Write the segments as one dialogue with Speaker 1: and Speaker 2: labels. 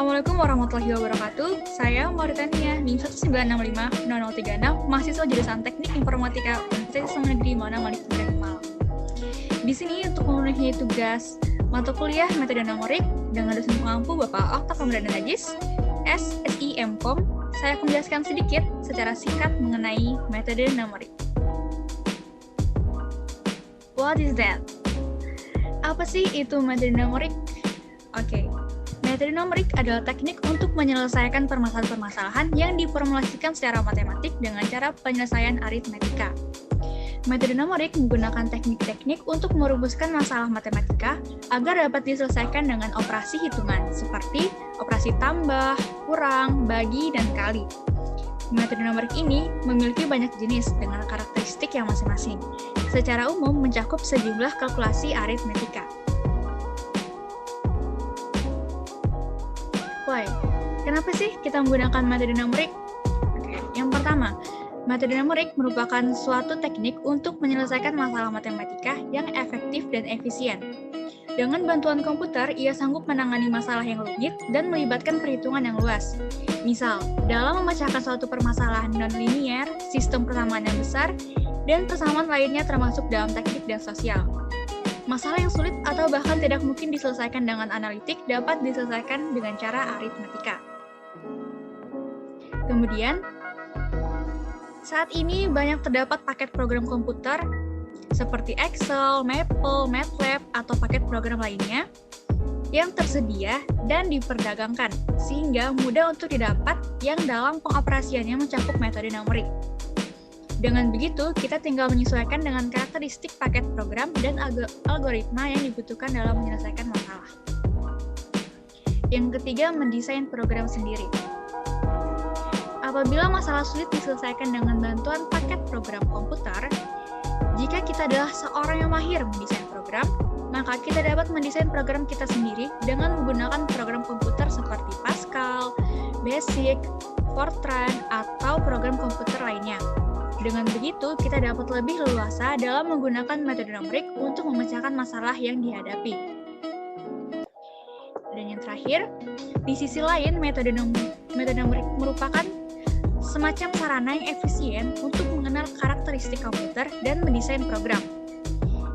Speaker 1: Assalamualaikum warahmatullahi wabarakatuh. Saya Mauritania, NIM 1965036, mahasiswa jurusan Teknik Informatika Universitas Islam Negeri Mauna Malik Malang. Di sini untuk memenuhi tugas mata kuliah metode numerik dengan dosen pengampu Bapak Oktav Ramdhani Najis, SSI-MKOM, saya akan menjelaskan sedikit secara singkat mengenai metode numerik. What is that? Apa sih itu metode numerik? Oke. Metode numerik adalah teknik untuk menyelesaikan permasalahan-permasalahan yang diformulasikan secara matematik dengan cara penyelesaian aritmetika. Metode numerik menggunakan teknik-teknik untuk merumuskan masalah matematika agar dapat diselesaikan dengan operasi hitungan seperti operasi tambah, kurang, bagi, dan kali. Metode numerik ini memiliki banyak jenis dengan karakteristik yang masing-masing. Secara umum mencakup sejumlah kalkulasi aritmetika. Why? Kenapa sih kita menggunakan metode numerik? Yang pertama, metode numerik merupakan suatu teknik untuk menyelesaikan masalah matematika yang efektif dan efisien. Dengan bantuan komputer, ia sanggup menangani masalah yang rumit dan melibatkan perhitungan yang luas. Misal, dalam memecahkan suatu permasalahan non-linier, sistem persamaan yang besar, dan persamaan lainnya termasuk dalam teknik dan sosial. Masalah yang sulit atau bahkan tidak mungkin diselesaikan dengan analitik dapat diselesaikan dengan cara aritmetika. Kemudian, saat ini banyak terdapat paket program komputer seperti Excel, Maple, MATLAB, atau paket program lainnya yang tersedia dan diperdagangkan, sehingga mudah untuk didapat yang dalam pengoperasiannya mencakup metode numerik. Dengan begitu, kita tinggal menyesuaikan dengan karakteristik paket program dan algoritma yang dibutuhkan dalam menyelesaikan masalah. Yang ketiga, mendesain program sendiri. Apabila masalah sulit diselesaikan dengan bantuan paket program komputer, jika kita adalah seorang yang mahir mendesain program, maka kita dapat mendesain program kita sendiri dengan menggunakan program komputer seperti Pascal, Basic, Fortran, atau program komputer lainnya. Dengan begitu, kita dapat lebih leluasa dalam menggunakan metode numerik untuk memecahkan masalah yang dihadapi. Dan yang terakhir, di sisi lain, metode numerik merupakan semacam sarana yang efisien untuk mengenal karakteristik komputer dan mendesain program,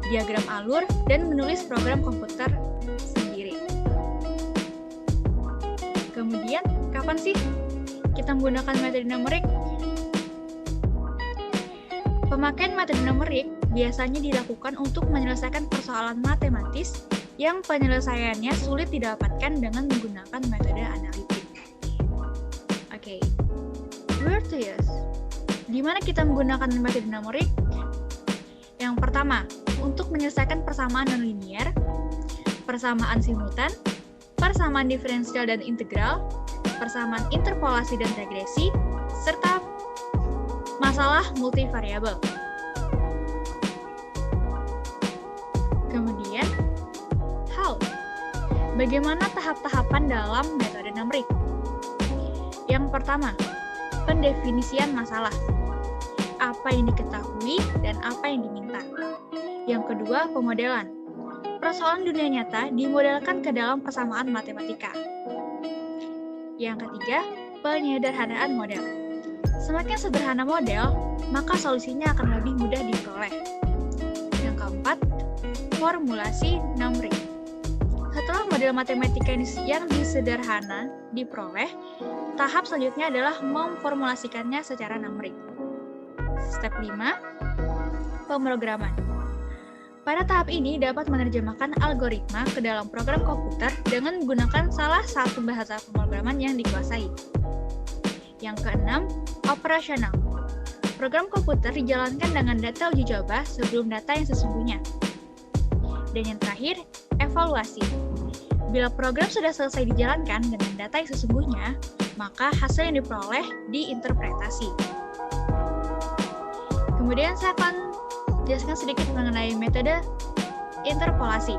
Speaker 1: diagram alur, dan menulis program komputer sendiri. Kemudian, kapan sih kita menggunakan metode numerik? Pemakaian metode numerik biasanya dilakukan untuk menyelesaikan persoalan matematis yang penyelesaiannya sulit didapatkan dengan menggunakan metode analitik. Oke, where to use? Di mana kita menggunakan metode numerik? Yang pertama, untuk menyelesaikan persamaan nonlinier, persamaan simultan, persamaan diferensial dan integral, persamaan interpolasi dan regresi, serta masalah multivariabel. Kemudian, how? Bagaimana tahap-tahapan dalam metode numerik? Yang pertama, pendefinisian masalah. Apa yang diketahui dan apa yang diminta. Yang kedua, pemodelan. Persoalan dunia nyata dimodelkan ke dalam persamaan matematika. Yang ketiga, penyederhanaan model. Semakin sederhana model, maka solusinya akan lebih mudah diperoleh. Yang keempat, formulasi numerik. Setelah model matematika yang disederhana diperoleh, tahap selanjutnya adalah memformulasikannya secara numerik. Step 5, pemrograman. Pada tahap ini dapat menerjemahkan algoritma ke dalam program komputer dengan menggunakan salah satu bahasa pemrograman yang dikuasai. Yang keenam, operasional. Program komputer dijalankan dengan data uji coba sebelum data yang sesungguhnya. Dan yang terakhir, evaluasi. Bila program sudah selesai dijalankan dengan data yang sesungguhnya, maka hasil yang diperoleh diinterpretasi. Kemudian saya akan jelaskan sedikit mengenai metode interpolasi.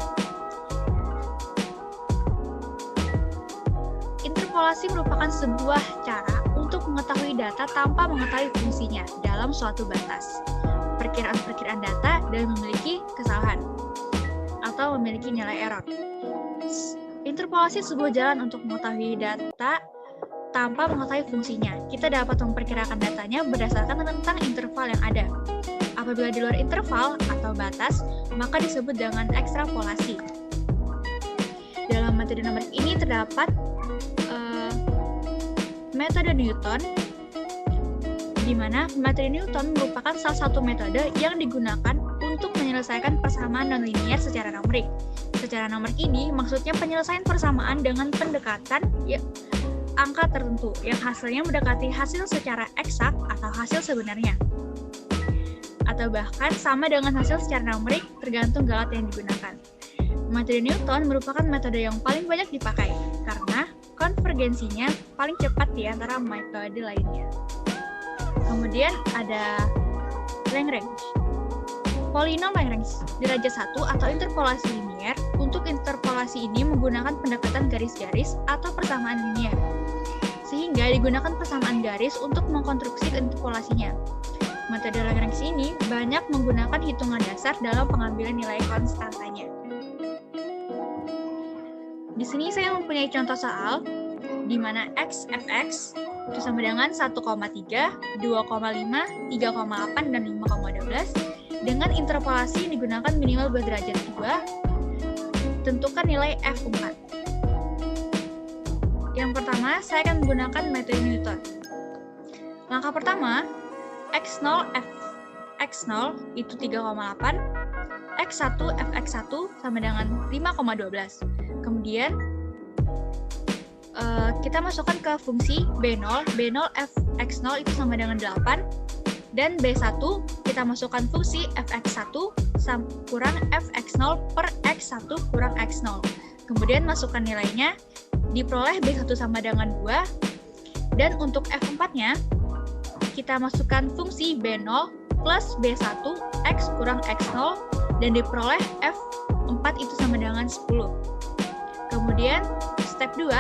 Speaker 1: Interpolasi merupakan sebuah cara untuk mengetahui data tanpa mengetahui fungsinya dalam suatu batas. Perkiraan-perkiraan data dan memiliki kesalahan atau memiliki nilai error. Interpolasi sebuah jalan untuk mengetahui data tanpa mengetahui fungsinya. Kita dapat memperkirakan datanya berdasarkan tentang interval yang ada. Apabila di luar interval atau batas, maka disebut dengan ekstrapolasi. Dalam metode numerik ini terdapat metode Newton, di mana metode Newton merupakan salah satu metode yang digunakan untuk menyelesaikan persamaan nonlinier secara numerik. Secara numerik ini maksudnya penyelesaian persamaan dengan pendekatan angka tertentu yang hasilnya mendekati hasil secara eksak atau hasil sebenarnya, atau bahkan sama dengan hasil secara numerik tergantung galat yang digunakan. Metode Newton merupakan metode yang paling banyak dipakai karena konvergensinya paling cepat di antara metode lainnya. Kemudian ada Lagrange. Polinom Lagrange derajat 1 atau interpolasi linier. Untuk interpolasi ini menggunakan pendekatan garis-garis atau persamaan linier, sehingga digunakan persamaan garis untuk mengkonstruksi interpolasinya. Metode Lagrange ini banyak menggunakan hitungan dasar dalam pengambilan nilai konstantanya. Di sini saya mempunyai contoh soal di mana x fx itu sama dengan 1,3, 2,5, 3,8, dan 5,12 dengan interpolasi yang digunakan minimal berderajat 2. Tentukan nilai f4. Yang pertama, saya akan menggunakan metode Newton. Langkah pertama, x0 fx0 itu 3,8, x1 fx1 sama dengan 5,12. Kemudian kita masukkan ke fungsi B0 fx0 itu sama dengan 8, dan B1 kita masukkan fungsi fx1 kurang fx0 per x1 kurang x0. Kemudian masukkan nilainya, diperoleh B1 sama dengan 2, dan untuk f4-nya kita masukkan fungsi B0 plus B1 x kurang x0, dan diperoleh f4 itu sama dengan 10. Kemudian step 2,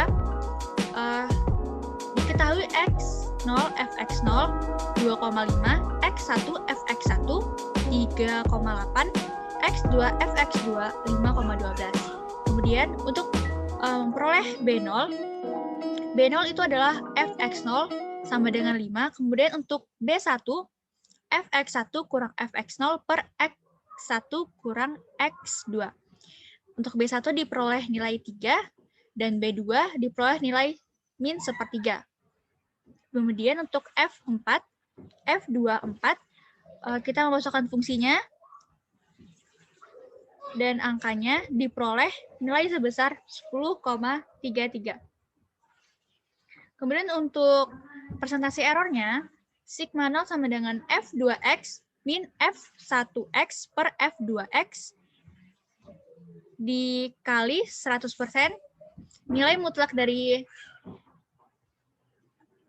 Speaker 1: diketahui x0 fx0 2,5, x1 fx1 3,8, x2 fx2 5,12. Kemudian untuk memperoleh B0 itu adalah fx0 sama dengan 5. Kemudian untuk B1 fx1 kurang fx0 per x1 kurang x2. Untuk B1 diperoleh nilai 3, dan B2 diperoleh nilai min sepertiga. Kemudian untuk F4, F24, kita memasukkan fungsinya, dan angkanya diperoleh nilai sebesar 10,33. Kemudian untuk presentasi errornya, sigma 0 sama dengan F2X min F1X per F2X dikali 100%, nilai mutlak dari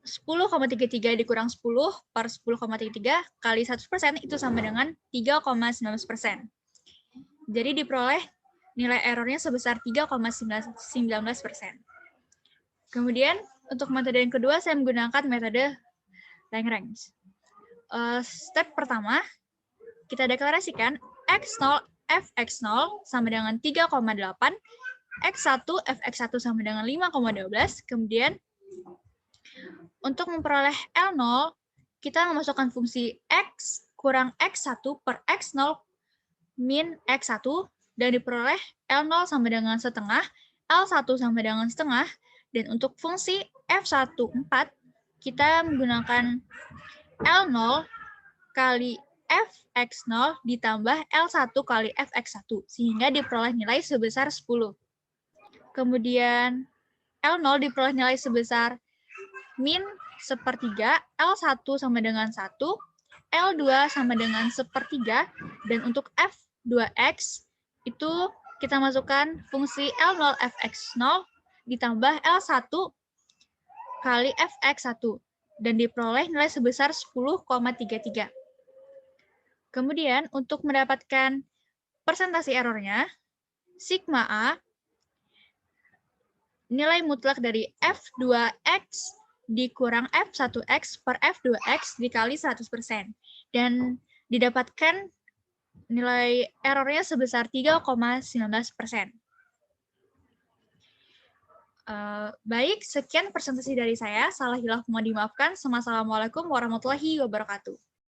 Speaker 1: 10,33 dikurang 10 per 10,33 kali 100% itu sama dengan 3,19%. Jadi diperoleh nilai errornya sebesar 3,19%. Kemudian untuk metode yang kedua saya menggunakan metode Lagrange. Step pertama, kita deklarasikan x0 fx0 sama dengan 3,8, x1 fx1 sama dengan 5,12. Kemudian untuk memperoleh L0, kita memasukkan fungsi x kurang x1 per x0 min x1, dan diperoleh L0 sama dengan setengah, L1 sama dengan setengah, dan untuk fungsi F14, kita menggunakan L0 kali Fx0 ditambah L1 kali Fx1, sehingga diperoleh nilai sebesar 10. Kemudian L0 diperoleh nilai sebesar min sepertiga, L1 sama dengan 1, L2 sama dengan sepertiga, dan untuk F2X itu kita masukkan fungsi L0 Fx0 ditambah L1 kali Fx1, dan diperoleh nilai sebesar 10,33. Kemudian untuk mendapatkan persentase errornya, sigma A, nilai mutlak dari F2X dikurang F1X per F2X dikali 100%. Dan didapatkan nilai errornya sebesar 3,19%. Baik, sekian presentasi dari saya. Salah hilaf mohon dimaafkan. Assalamualaikum warahmatullahi wabarakatuh.